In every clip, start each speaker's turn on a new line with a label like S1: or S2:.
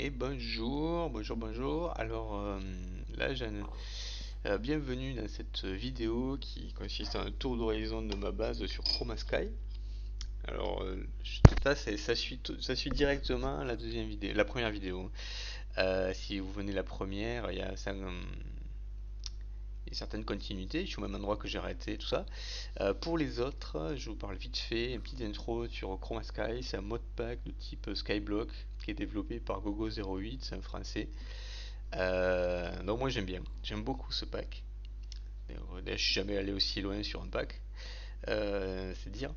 S1: Et bonjour, bonjour, bonjour. Alors là, bienvenue dans cette vidéo qui consiste en un tour d'horizon de ma base sur Chroma Sky. Alors ça suit directement la deuxième vidéo, la première vidéo. Si vous venez la première, il y a certaines continuités. Je suis au même endroit que j'ai arrêté, tout ça. Pour les autres, je vous parle vite fait, une petite intro sur Chroma Sky. C'est un modpack de type Skyblock qui est développé par Gogo08, c'est un français. Donc moi j'aime beaucoup ce pack. D'ailleurs, je suis jamais allé aussi loin sur un pack, c'est dire.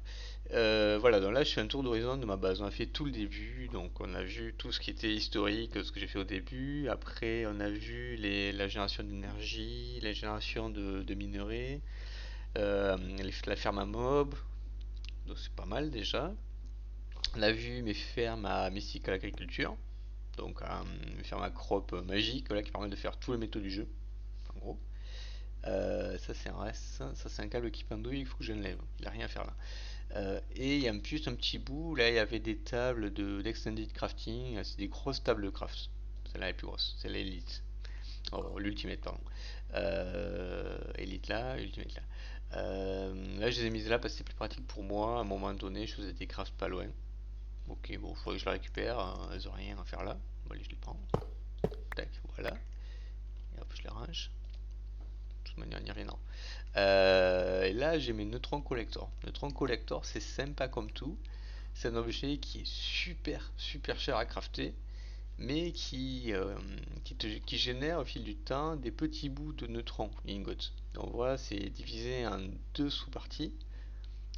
S1: Voilà, donc là je fais un tour d'horizon de ma base. On a fait tout le début, donc on a vu tout ce qui était historique, ce que j'ai fait au début. Après on a vu la génération d'énergie, la génération de minerais, la ferme à mob, donc c'est pas mal déjà. On a vu mes fermes à Mystical Agriculture, donc une ferme à crop magique voilà, qui permet de faire tous les métaux du jeu, en gros. Ça c'est un reste, ça c'est un câble qui pendouille, il faut que je l'enlève, il a rien à faire là. Et il y a juste un petit bout, là il y avait des tables d'extended crafting, c'est des grosses tables de craft. Celle-là est plus grosse, c'est l'élite. Oh, l'ultimate, pardon. Elite là, ultimate là. Là je les ai mises là parce que c'est plus pratique pour moi. À un moment donné, je faisais des crafts pas loin. Ok, bon, il faudrait que je la récupère, hein, elles ont rien à faire là. Bon, allez, je les prends. Tac, voilà. Et hop, je les range. De toute manière, il n'y a rien. Et là, j'ai mes neutrons collector. Neutron collector, c'est sympa comme tout. C'est un objet qui est super, super cher à crafter, mais qui génère au fil du temps des petits bouts de neutrons ingots. Donc voilà, c'est divisé en deux sous-parties.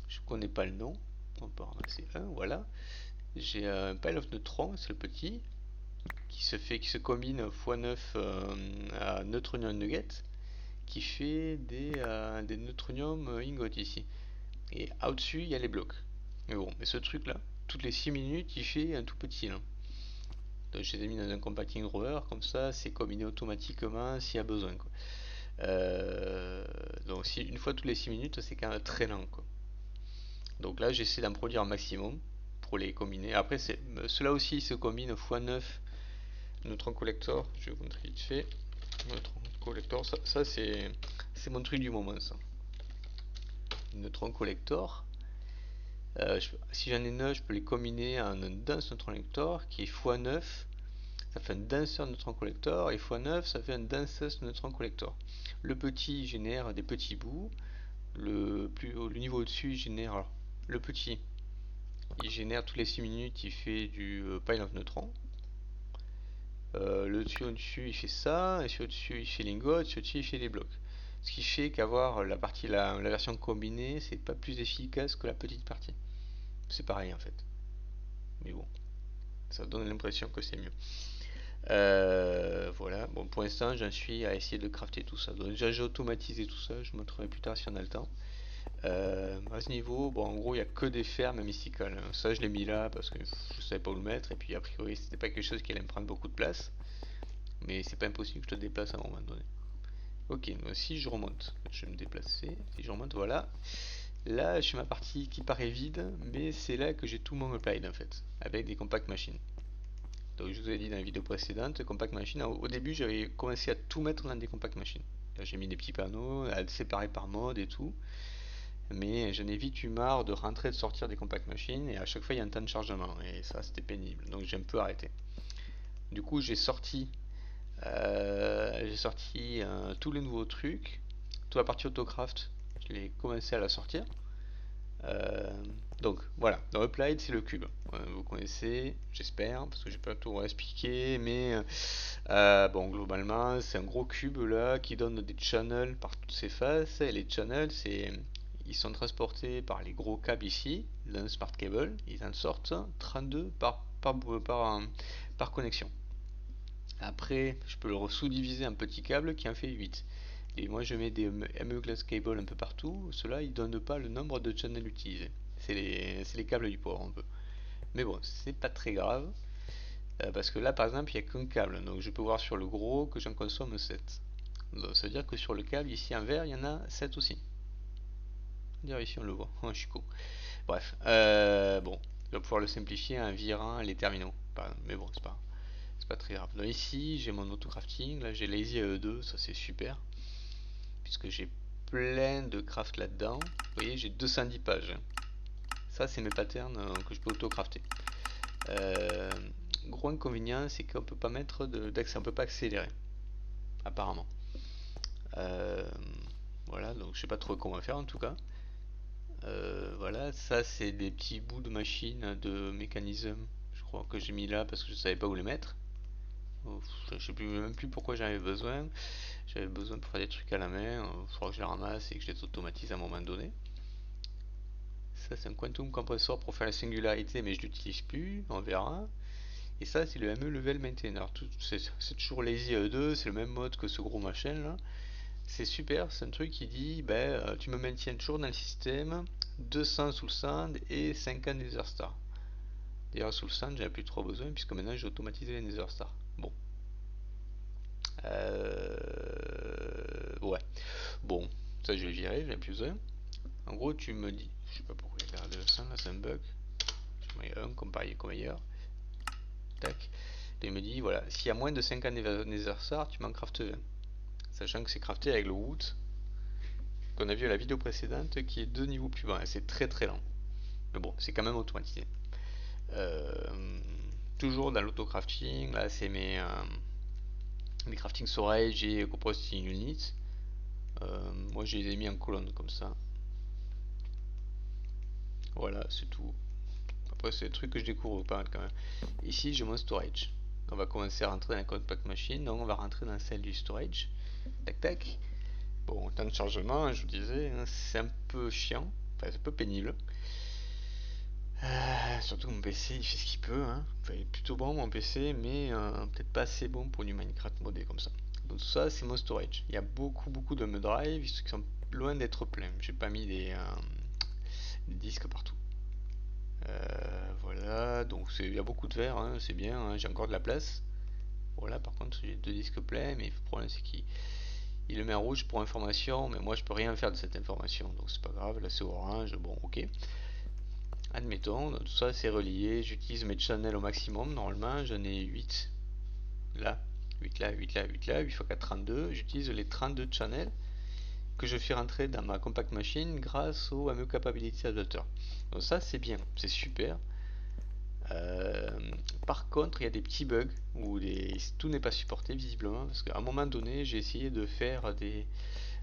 S1: Je connais pas le nom. On peut en ramasser un, voilà. J'ai un pile of neutrons, c'est le petit, qui se combine x9 à neutronium nugget, qui fait des neutronium ingot ici. Et au-dessus, il y a les blocs. Mais bon, mais ce truc-là, toutes les 6 minutes, il fait un tout petit là. Donc je les ai mis dans un compacting drawer, comme ça, c'est combiné automatiquement s'il y a besoin, quoi. Donc si une fois toutes les 6 minutes, c'est quand même très lent, quoi. Donc là, j'essaie d'en produire un maximum pour les combiner. Après, ceux-là aussi se combinent x9 neutron collector. Je vais vous montrer vite fait. Neutron collector, ça c'est mon truc du moment, ça. Neutron collector. Si j'en ai 9, je peux les combiner en un dense neutron collector qui est x9. Ça fait un denser neutron collector et x9 ça fait un densest neutron collector. Le petit génère des petits bouts. Le niveau au-dessus génère. Alors, le petit il génère toutes les 6 minutes, il fait du pile of neutrons. Le dessus au-dessus il fait ça, et sur au-dessus il fait l'ingot, sur au-dessus il fait les blocs. Ce qui fait qu'avoir la version combinée, c'est pas plus efficace que la petite partie. C'est pareil en fait. Mais bon, ça donne l'impression que c'est mieux. Voilà, bon pour l'instant j'en suis à essayer de crafter tout ça. Donc déjà j'ai automatisé tout ça, je montrerai plus tard si on a le temps. À ce niveau, bon en gros il n'y a que des fermes mysticales. Ça je l'ai mis là parce que je savais pas où le mettre et puis a priori c'était pas quelque chose qui allait me prendre beaucoup de place. Mais c'est pas impossible que je te déplace à un moment donné. Ok, donc si je remonte, je vais me déplacer, si je remonte, voilà. Là, je suis ma partie qui paraît vide, mais c'est là que j'ai tout mon applied en fait, avec des compact machines. Donc je vous ai dit dans la vidéo précédente, compact machine, au début j'avais commencé à tout mettre dans des compact machines. J'ai mis des petits panneaux, à séparer par mode et tout, mais j'en ai vite eu marre de rentrer et de sortir des compact machines, et à chaque fois il y a un temps de chargement, et ça c'était pénible, donc j'ai un peu arrêté. Du coup j'ai sorti tous les nouveaux trucs, toute la partie autocraft, je l'ai commencé à la sortir. Euh, donc voilà, dans Applied c'est le cube. Vous connaissez, j'espère, parce que j'ai pas tout expliqué, mais bon globalement c'est un gros cube là qui donne des channels par toutes ses faces. Et les channels ils sont transportés par les gros câbles ici, d'un smart cable. Ils en sortent 32 par connexion. Après, je peux le sous-diviser en petits câbles qui en fait 8. Et moi, je mets des ME Glass Cable un peu partout. Cela, ils ne donnent pas le nombre de channels utilisés. C'est les câbles du pauvre un peu. Mais bon, c'est pas très grave. Parce que là, par exemple, il n'y a qu'un câble. Donc, je peux voir sur le gros que j'en consomme 7. Donc, ça veut dire que sur le câble, ici en vert, il y en a 7 aussi. D'ailleurs, ici, on le voit. Oh, je suis con. Bref. Bon, je vais pouvoir le simplifier en virant les terminaux. Mais bon, c'est pas c'est pas très grave. Donc ici j'ai mon auto-crafting, là j'ai Lazy AE2, ça c'est super, puisque j'ai plein de craft là-dedans. Vous voyez, j'ai 210 pages. Ça c'est mes patterns que je peux auto-crafter. Euh, Gros inconvénient, c'est qu'on peut pas mettre d'accès, on peut pas accélérer, apparemment. Euh, voilà, donc je sais pas trop comment faire en tout cas. Voilà, ça c'est des petits bouts de machine, de mécanisme, je crois que j'ai mis là parce que je savais pas où les mettre. Je sais plus, même plus pourquoi j'en avais besoin. J'avais besoin pour faire des trucs à la main. Il faudra que je les ramasse et que je les automatise à un moment donné. Ça c'est un quantum compressor pour faire la singularité, mais je l'utilise plus, on verra. Et ça c'est le ME Level Maintainer. C'est toujours Lazy AE2, c'est le même mode que ce gros machin là. C'est super, c'est un truc qui dit tu me maintiens toujours dans le système 200 Soul Sand et 50 Nether Star. D'ailleurs, Soul Sand, j'en ai plus trop besoin puisque maintenant j'ai automatisé les Nether Star. Bon. Ouais. Bon, ça je vais virer, j'en ai plus besoin. En gros, tu me dis, je sais pas pourquoi il a de ça, là c'est un bug. Je mets un comme ailleurs. Tac. Et il me dit, voilà, s'il y a moins de 50 Nether Star, tu m'en craftes un. Sachant que c'est crafté avec le wood qu'on a vu à la vidéo précédente qui est 2 niveaux plus bas. C'est très très lent. Mais bon, c'est quand même automatisé. Euh, Toujours dans l'auto-crafting, là c'est mes crafting storage et composting units. Moi je les ai mis en colonne comme ça. Voilà, c'est tout. Après c'est des trucs que je découvre pas mal quand même. Ici j'ai mon storage. On va commencer à rentrer dans la compact machine, donc on va rentrer dans celle du storage. Tac tac. Bon, temps de chargement, je vous disais, hein, c'est un peu chiant, enfin c'est un peu pénible. Surtout que mon PC il fait ce qu'il peut, hein. Enfin, il est plutôt bon mon PC, mais peut-être pas assez bon pour du Minecraft modé comme ça. Donc ça c'est mon storage. Il y a beaucoup de me drive qui sont loin d'être pleins. J'ai pas mis des disques partout. Voilà, donc il y a beaucoup de verre, hein, c'est bien, hein, j'ai encore de la place. Voilà, par contre j'ai 2 disques pleins, mais le problème c'est qu'il le met en rouge pour information, mais moi je peux rien faire de cette information, donc c'est pas grave, là c'est orange, bon ok. Admettons, tout ça c'est relié, j'utilise mes channels au maximum, normalement j'en ai 8 là, 8 là, 8 là, 8 là, 8 x 4, 32, j'utilise les 32 channels que je fais rentrer dans ma compact machine grâce au AME Capability Adapter. Donc ça c'est bien, c'est super. Euh, Par contre, il y a des petits bugs où tout n'est pas supporté visiblement parce qu'à un moment donné, j'ai essayé de faire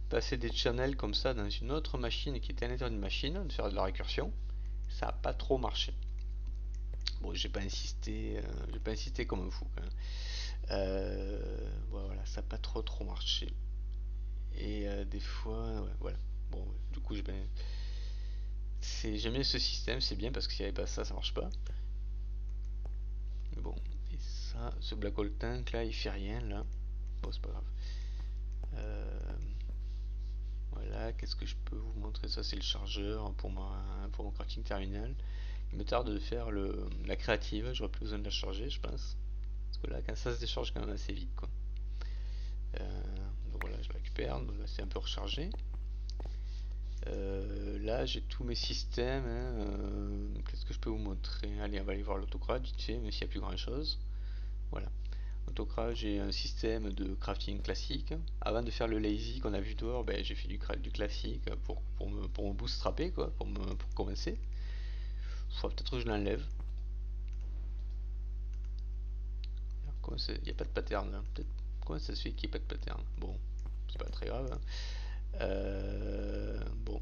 S1: passer des channels comme ça dans une autre machine qui était à l'intérieur d'une machine, de faire de la récursion. Ça n'a pas trop marché. Bon, j'ai pas insisté comme un fou quand même. Voilà, ça n'a pas trop marché. Et des fois, ouais, voilà. Bon, du coup, j'aime bien ce système, c'est bien parce que s'il n'y avait pas ça, ça marche pas. Mais bon, et ça, ce Black Hole Tank là, il fait rien là. Bon, c'est pas grave. Euh, voilà, qu'est-ce que je peux vous montrer? Ça, c'est le chargeur pour mon crafting terminal. Il me tarde de faire la créative, j'aurais plus besoin de la charger, je pense. Parce que là, quand ça se décharge quand même assez vite, quoi. Donc voilà, je la récupère, donc là c'est un peu rechargé. Là j'ai tous mes systèmes, hein. Qu'est-ce que je peux vous montrer? Allez, on va aller voir l'autocrate vite fait, même s'il n'y a plus grand chose. Voilà. Autocrate, j'ai un système de crafting classique. Avant de faire le lazy qu'on a vu dehors, j'ai fait du classique pour me bootstrapper, quoi, pour commencer. Il faudra peut-être que je l'enlève. Il n'y a pas de pattern là. Comment ça se fait qu'il n'y ait pas de pattern? Bon, c'est pas très grave, hein. Bon,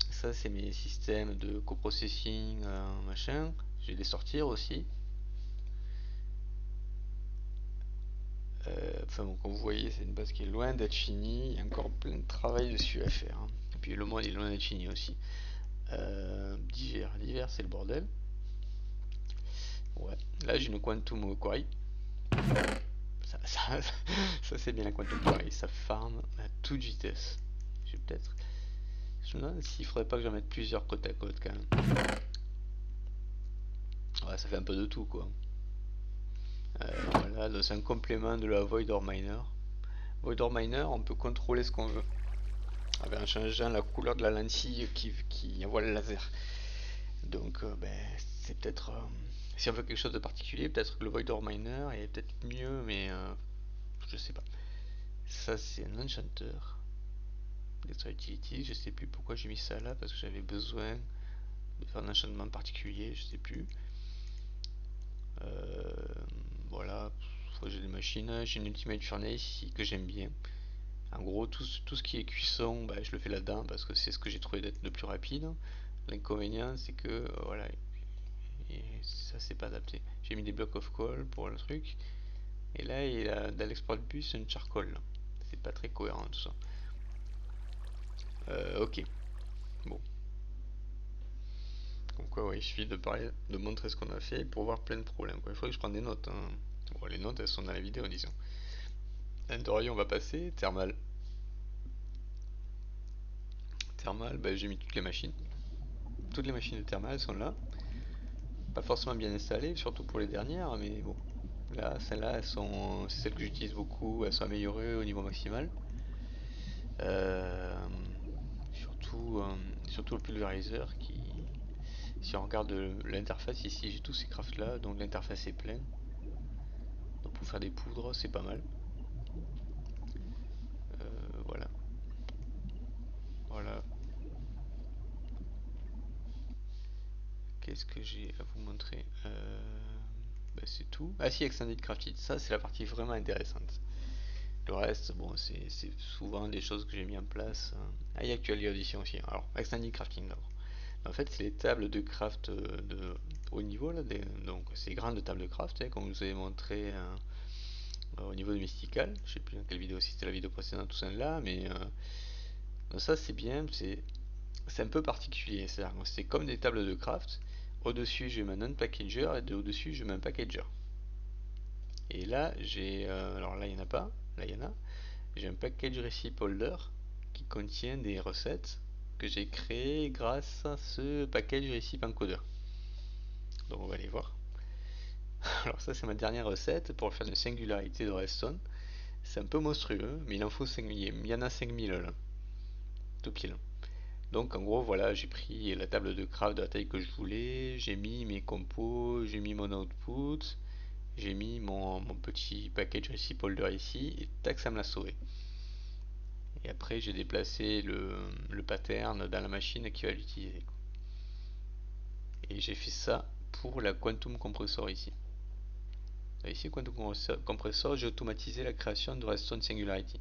S1: ça c'est mes systèmes de coprocessing, machin. Je vais les sortir aussi. Enfin bon, comme vous voyez, c'est une base qui est loin d'être finie. Il y a encore plein de travail dessus à faire, hein. Et puis le monde est loin d'être fini aussi. Divers, c'est le bordel. Ouais, là j'ai une Quantum Quarry. Ça, ça, ça c'est bien la Quantum Quarry, ça farm à toute vitesse. Je me demande s'il faudrait pas que j'en mette plusieurs côte à côte quand même. Ouais, ça fait un peu de tout quoi. Voilà, c'est un complément de la Voidor Miner. Voidor Miner, on peut contrôler ce qu'on veut. En changeant la couleur de la lentille qui envoie le laser. Donc c'est peut-être Si on veut quelque chose de particulier, peut-être que le Voidor Miner est peut-être mieux, mais je sais pas. Ça, c'est un enchanter. Extra utility, je sais plus pourquoi j'ai mis ça là, parce que j'avais besoin de faire un enchantement particulier, je sais plus. Euh, voilà, j'ai des machines, j'ai une Ultimate Furnace ici que j'aime bien. En gros, tout ce qui est cuisson, bah, je le fais là-dedans parce que c'est ce que j'ai trouvé d'être le plus rapide. L'inconvénient, c'est que voilà, et ça c'est pas adapté. J'ai mis des blocs of coal pour le truc, et là, il a dans l'export bus un charcoal. C'est pas très cohérent tout ça. Ok, bon. Donc quoi, ouais, il suffit de parler, de montrer ce qu'on a fait pour voir plein de problèmes, quoi. Il faudrait que je prenne des notes, hein. Bon, les notes, elles sont dans la vidéo, disons. Endorion, on va passer. Thermal. Thermal, bah, j'ai mis toutes les machines. Toutes les machines de thermal sont là. Pas forcément bien installées, surtout pour les dernières, mais bon. Là, celles-là, c'est celles que j'utilise beaucoup. Elles sont améliorées au niveau maximal. Euh, surtout le pulverizer si on regarde l'interface ici, j'ai tous ces crafts là, donc l'interface est pleine. Donc pour faire des poudres, c'est pas mal. Voilà, voilà. Qu'est-ce que j'ai à vous montrer bah, c'est tout. Ah si, Extended Crafted, ça c'est la partie vraiment intéressante. Le reste, bon, c'est souvent des choses que j'ai mis en place. Ah, il y a Actual Audition aussi. Alors, Extended Crafting d'abord. En fait, c'est les tables de craft de haut niveau, là, donc ces grandes tables de craft, hein, comme je vous avez montré au niveau de Mystical. Je sais plus dans quelle vidéo, si c'était la vidéo précédente tout ça là, mais ça c'est bien, c'est un peu particulier. C'est comme des tables de craft. Au-dessus, j'ai ma non-packager et au-dessus, j'ai un packager. Et là, alors là, il n'y en a pas. Là, il y en a. J'ai un package recipe holder qui contient des recettes que j'ai créées grâce à ce package recipe encoder. Donc, on va aller voir. Alors, ça, c'est ma dernière recette pour faire une singularité de redstone. C'est un peu monstrueux, mais il en faut 5000. Il y en a 5000 là, tout pile. Donc en gros voilà, j'ai pris la table de craft de la taille que je voulais, j'ai mis mes compos, j'ai mis mon output, j'ai mis mon petit package recipe holder ici, et tac ça me l'a sauvé. Et après j'ai déplacé le pattern dans la machine qui va l'utiliser. Et j'ai fait ça pour la Quantum Compressor ici. Ici Quantum Compressor, j'ai automatisé la création de Redstone Singularity.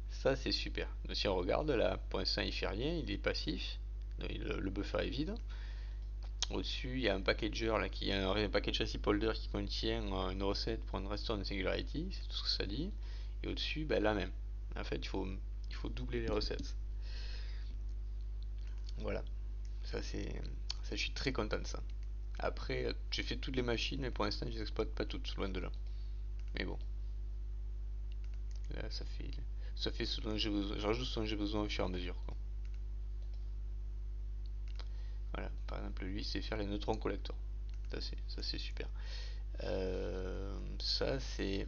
S1: Ça c'est super. Donc si on regarde là, pour l'instant il fait rien, il est passif, le buffer est vide. Au-dessus, il y a un packager là qui a un package recipe holder qui contient une recette pour une restore de singularity, c'est tout ce que ça dit. Et au-dessus, ben, là même. En fait, il faut doubler les recettes. Voilà. Ça c'est ça, je suis très content de ça. Après, j'ai fait toutes les machines, mais pour l'instant, je les exploite pas toutes, loin de là. Mais bon, là, ça fait ce dont j'ai besoin. Je rajoute ce dont j'ai besoin au fur et à mesure, quoi. Voilà. Par exemple, lui, c'est faire les neutrons collectors. Ça c'est super. Ça c'est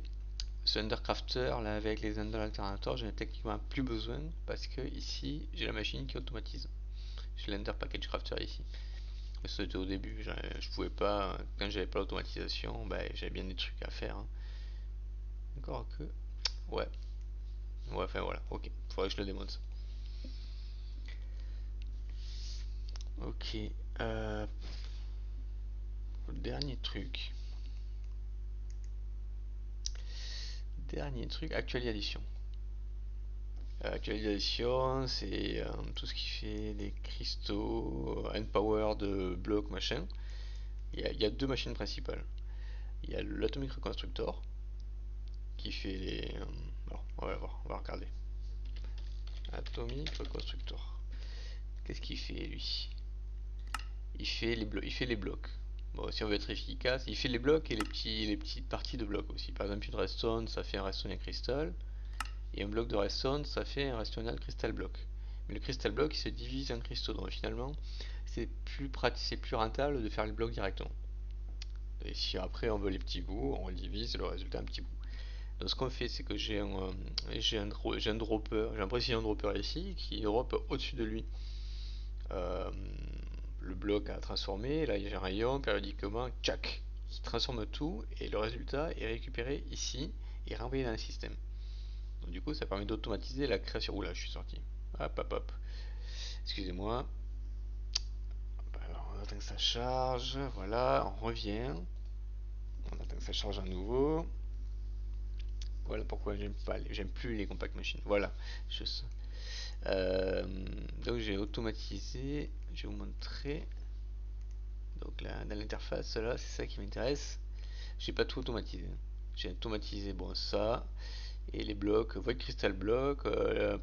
S1: ce Undercrafter là avec les Ender Alternators, j'en ai techniquement plus besoin parce que ici j'ai la machine qui automatise. J'ai l'Ender Package Crafter ici. C'était au début, je pouvais pas, quand j'avais pas l'automatisation, bah, j'avais bien des trucs à faire, hein. Encore que, ouais, ouais, enfin voilà, ok, faudrait que je le démonte ça. Ok, euh, dernier truc, actualisation. Actualisation, c'est tout ce qui fait les cristaux, Empower de blocs, machin. Il y a deux machines principales. Il y a l'Atomic Reconstructor qui fait les. Alors, on va voir, on va regarder. Atomic Reconstructor. Qu'est-ce qu'il fait lui? Il fait les blocs. Bon, si on veut être efficace, il fait les blocs et les petites parties de blocs aussi. Par exemple, une redstone, ça fait un redstone cristal. Et un bloc de redstone, ça fait un redstone crystal block. Mais le crystal block, il se divise en cristaux. Donc finalement, c'est plus pratique, c'est plus rentable de faire le bloc directement. Et si après on veut les petits bouts, on divise le résultat en petits bouts. Donc ce qu'on fait, c'est que j'ai un dropper, j'ai un précision dropper ici qui drop au-dessus de lui. Euh, le bloc à transformer. Là, j'ai un rayon, périodiquement, tchac, qui transforme tout et le résultat est récupéré ici et renvoyé dans le système. Donc, du coup, ça permet d'automatiser la création. Oula, je suis sorti. Hop, hop, hop. Excusez-moi. Alors, on attend que ça charge. Voilà, on revient. On attend que ça charge à nouveau. Voilà pourquoi j'aime plus les compact machines. Voilà. Je, euh, donc j'ai automatisé. Je vais vous montrer. Donc là, dans l'interface, là, c'est ça qui m'intéresse. J'ai pas tout automatisé. J'ai automatisé, bon, ça, et les blocs, Void Crystal Block,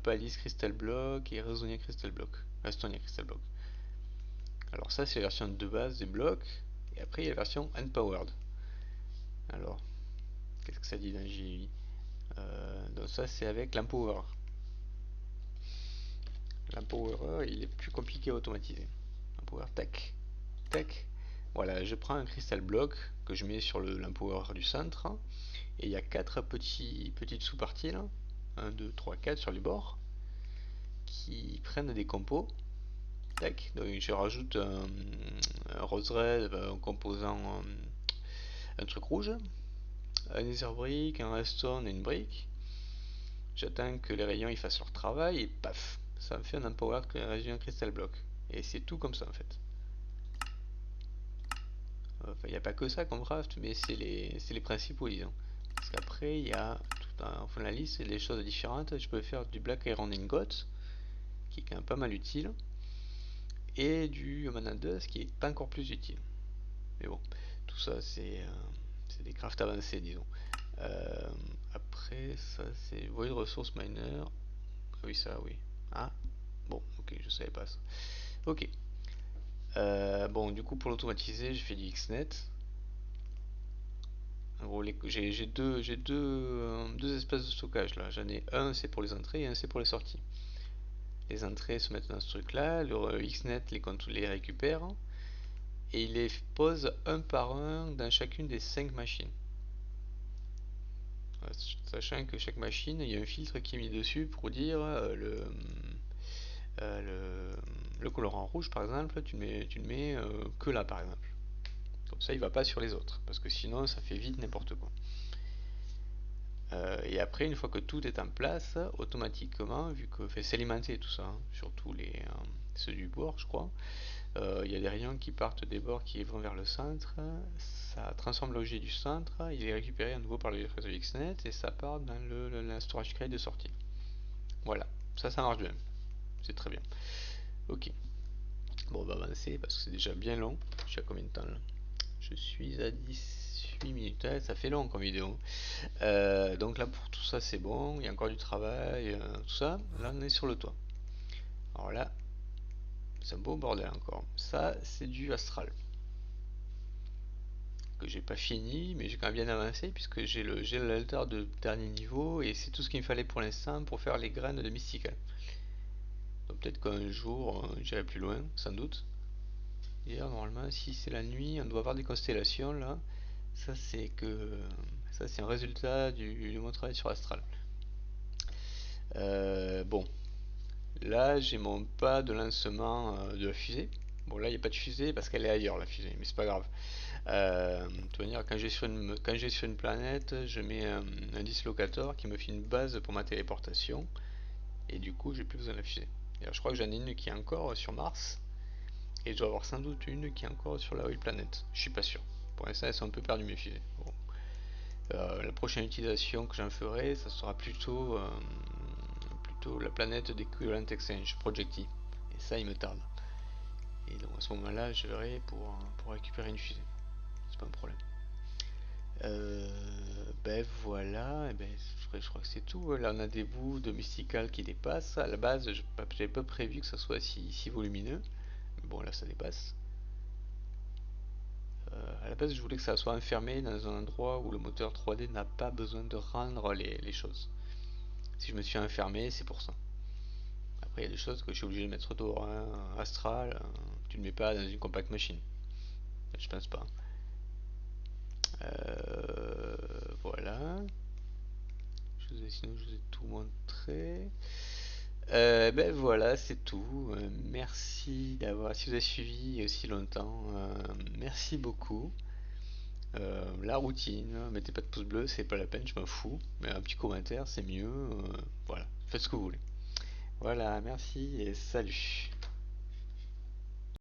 S1: Palace Crystal Block et Resonia Crystal Block. Restonia Crystal Block. Alors ça, c'est la version de base des blocs. Et après, il y a la version Unpowered. Alors, qu'est-ce que ça dit dans GUI? Donc ça, c'est avec l'Empower. L'Empower, il est plus compliqué à automatiser. Empower, tac, tac. Voilà, je prends un Crystal Block que je mets sur l'Empower du centre. Et il y a quatre petites sous-parties là. 1, 2, 3, 4 sur les bords. Qui prennent des compos. Tac. Donc je rajoute un rose red, un composant, un truc rouge. Un nether brick, un redstone et une brique. J'attends que les rayons ils fassent leur travail et paf, ça me fait un empower région crystal block. Et c'est tout comme ça en fait. Enfin, il n'y a pas que ça qu'on craft, mais c'est les principaux disons. Parce qu'après il y a tout en fond de la liste, des choses différentes. Je peux faire du black iron ingot, qui est quand même pas mal utile, et du mana dust qui est pas encore plus utile. Mais bon, tout ça c'est des crafts avancés disons. Euh, Après ça c'est void resource miner. Ah oui ça oui. Ah bon ok je savais pas ça. Ok. Bon du coup pour l'automatiser j'ai fait du XNet. En gros j'ai deux espaces de stockage là. J'en ai un c'est pour les entrées et un c'est pour les sorties. Les entrées se mettent dans ce truc là, le XNet les récupère et il les pose un par un dans chacune des 5 machines. Sachant que chaque machine, il y a un filtre qui est mis dessus pour dire le colorant rouge par exemple, tu le mets que là par exemple. Comme ça il va pas sur les autres, parce que sinon ça fait vite n'importe quoi. Et après, une fois que tout est en place, automatiquement, vu que c'est alimenté tout ça, hein, surtout ceux du bord, je crois, il y a des rayons qui partent des bords qui vont vers le centre, ça transforme l'objet du centre, il est récupéré à nouveau par le réseau XNet et ça part dans la storage crate de sortie. Voilà, ça marche bien, c'est très bien. Ok, bon, on va avancer parce que c'est déjà bien long. Je suis à combien de temps là? Je suis à 18 minutes, ouais, ça fait long comme vidéo. Donc là pour tout ça c'est bon, il y a encore du travail, tout ça. Là on est sur le toit. Alors là, c'est un beau bordel encore. Ça c'est du astral. Que j'ai pas fini, mais j'ai quand même bien avancé puisque j'ai l'altar de dernier niveau et c'est tout ce qu'il me fallait pour l'instant pour faire les graines de Mystical. Donc peut-être qu'un jour j'irai plus loin, sans doute. D'ailleurs normalement si c'est la nuit, on doit avoir des constellations là. Ça c'est que ça c'est un résultat de mon travail sur Astral. Bon, là j'ai mon pas de lancement de la fusée. Bon là il n'y a pas de fusée parce qu'elle est ailleurs la fusée, mais c'est pas grave. De toute manière quand j'ai sur une planète, je mets un dislocateur qui me fait une base pour ma téléportation. Et du coup j'ai plus besoin de la fusée. Et je crois que j'en ai une qui est encore sur Mars. Et je dois avoir sans doute une qui est encore sur la Whale Planet. Je suis pas sûr. Pour l'instant elles sont un peu perdues mes fusées. Bon. La prochaine utilisation que j'en ferai, ça sera plutôt la planète d'Equivalent Exchange, Projecti. Et ça, il me tarde. Et donc à ce moment-là, je verrai pour récupérer une fusée. C'est pas un problème. Ben voilà, et ben, je crois que c'est tout. Là, on a des bouts de Mystical qui dépassent. À la base, j'avais pas prévu que ça soit si volumineux. Mais bon, là, ça dépasse. À la base, je voulais que ça soit enfermé dans un endroit où le moteur 3D n'a pas besoin de rendre les choses. Si je me suis enfermé, c'est pour ça. Après, il y a des choses que je suis obligé de mettre dehors, hein. Astral, tu ne le mets pas dans une compact machine. Je pense pas. Voilà. Sinon, je vous ai tout montré. Ben voilà, c'est tout. Merci d'avoir, si vous avez suivi aussi longtemps, merci beaucoup. La routine, mettez pas de pouce bleu, c'est pas la peine, je m'en fous. Mais un petit commentaire, c'est mieux. Voilà, faites ce que vous voulez. Voilà, merci et salut.